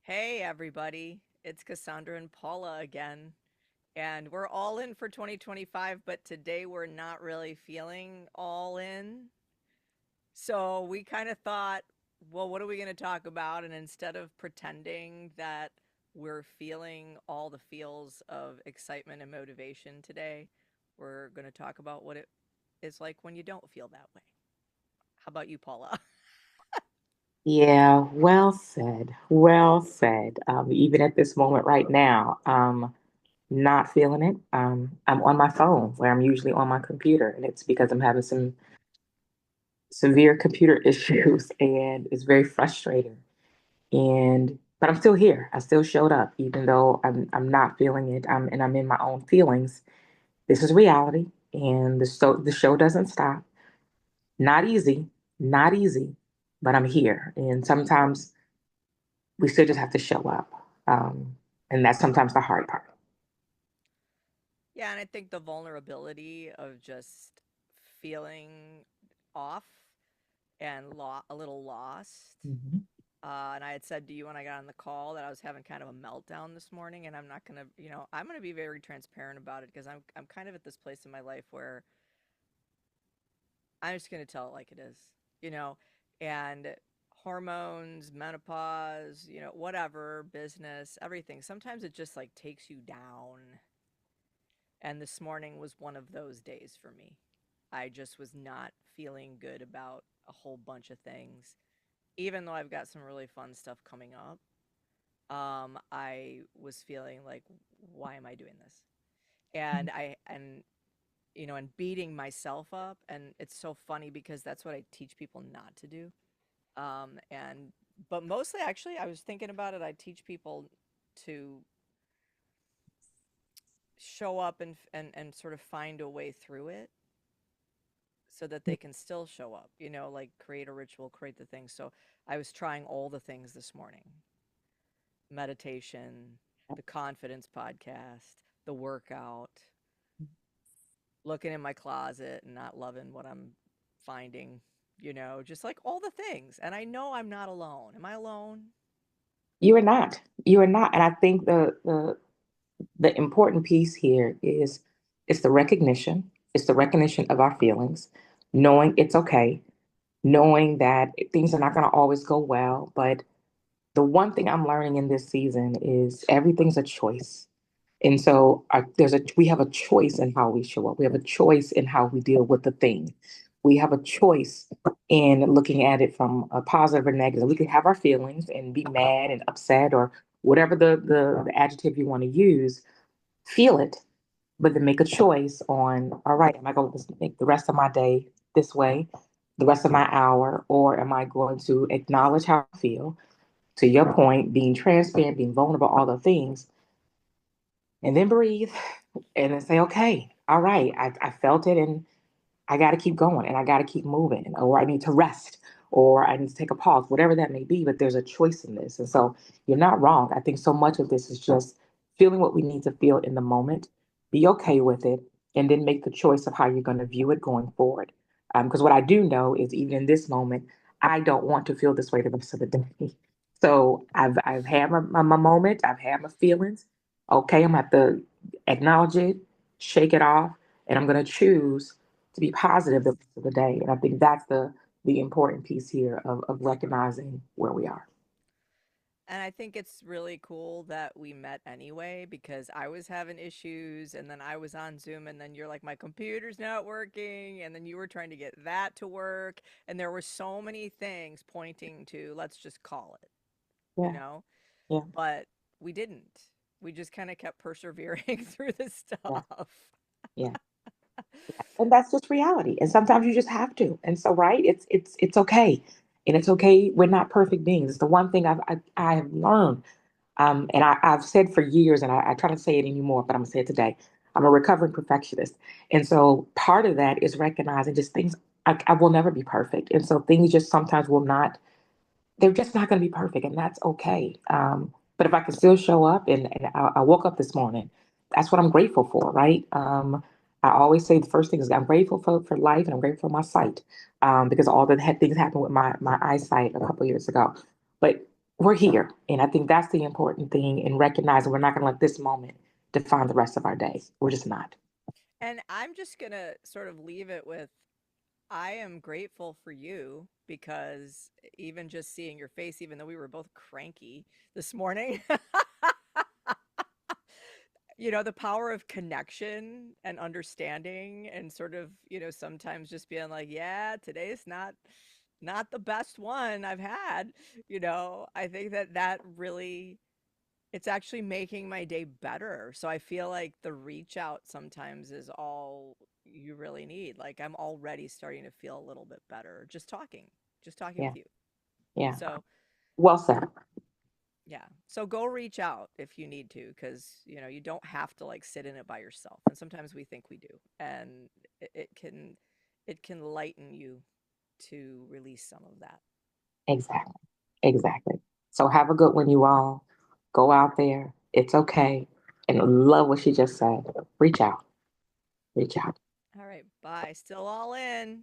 Hey, everybody. It's Cassandra and Paula again. And we're all in for 2025, but today we're not really feeling all in. So we kind of thought, well, what are we going to talk about? And instead of pretending that we're feeling all the feels of excitement and motivation today, we're going to talk about what it is like when you don't feel that way. How about you, Paula? Yeah, well said. Well said. Even at this moment right now, not feeling it. I'm on my phone where I'm usually on my computer, and it's because I'm having some severe computer issues, and it's very frustrating. But I'm still here. I still showed up, even though I'm not feeling it. I'm in my own feelings. This is reality, and the show doesn't stop. Not easy, not easy, but I'm here. And sometimes we still just have to show up. And that's sometimes the hard part. Yeah, and I think the vulnerability of just feeling off and a little lost. Mhm. And I had said to you when I got on the call that I was having kind of a meltdown this morning, and I'm not gonna, I'm gonna be very transparent about it because I'm kind of at this place in my life where I'm just gonna tell it like it is, you know, and hormones, menopause, whatever, business, everything. Sometimes it just like takes you down. And this morning was one of those days for me. I just was not feeling good about a whole bunch of things, even though I've got some really fun stuff coming up. I was feeling like, why am I doing this? And beating myself up. And it's so funny because that's what I teach people not to do. And but mostly, actually, I was thinking about it. I teach people to show up and sort of find a way through it so that they can still show up, like create a ritual, create the things. So I was trying all the things this morning: meditation, the confidence podcast, the workout, looking in my closet and not loving what I'm finding, just like all the things. And I know I'm not alone. Am I alone? You are not. You are not. And I think the important piece here is it's the recognition. It's the recognition of our feelings, knowing it's okay, knowing that things are not going to always go well. But the one thing I'm learning in this season is everything's a choice. And so we have a choice in how we show up. We have a choice in how we deal with the thing. We have a choice in looking at it from a positive or negative. We can have our feelings and be mad and upset or whatever the adjective you want to use, feel it, but then make a choice on, all right, am I going to make the rest of my day this way, the rest of my hour, or am I going to acknowledge how I feel? To your point, being transparent, being vulnerable, all the things, and then breathe and then say, okay, all right, I felt it and I got to keep going and I got to keep moving, or I need to rest, or I need to take a pause, whatever that may be. But there's a choice in this. And so you're not wrong. I think so much of this is just feeling what we need to feel in the moment, be okay with it, and then make the choice of how you're going to view it going forward. Because what I do know is even in this moment, I don't want to feel this way the rest of the day. So I've had my moment, I've had my feelings. Okay, I'm gonna have to acknowledge it, shake it off, and I'm gonna choose to be positive the rest of the day. And I think that's the important piece here of recognizing where we are. And I think it's really cool that we met anyway because I was having issues and then I was on Zoom and then you're like, my computer's not working. And then you were trying to get that to work. And there were so many things pointing to, let's just call it, you Yeah, know? yeah, But we didn't. We just kind of kept persevering through the yeah, stuff. yeah. And that's just reality. And sometimes you just have to. And so, right, it's okay. And it's okay. We're not perfect beings. It's the one thing I have learned. And I've said for years, and I try to say it anymore, but I'm gonna say it today. I'm a recovering perfectionist. And so part of that is recognizing just things I will never be perfect. And so things just sometimes will not, they're just not going to be perfect, and that's okay. But if I can still show up, and I woke up this morning, that's what I'm grateful for, right? I always say the first thing is I'm grateful for life, and I'm grateful for my sight, because all the things happened with my eyesight a couple years ago. But we're here. And I think that's the important thing in recognizing we're not going to let this moment define the rest of our day. We're just not. And I'm just going to sort of leave it with I am grateful for you because even just seeing your face, even though we were both cranky this morning, the power of connection and understanding and sort of, sometimes just being like, yeah, today's not the best one I've had, I think that really it's actually making my day better. So I feel like the reach out sometimes is all you really need. Like I'm already starting to feel a little bit better just talking Yeah. with you. Yeah. So, Well said. yeah. So go reach out if you need to cuz you don't have to like sit in it by yourself. And sometimes we think we do. And it can lighten you to release some of that. Exactly. Exactly. So have a good one, you all. Go out there. It's okay. And love what she just said. Reach out. Reach out. All right, bye. Still all in.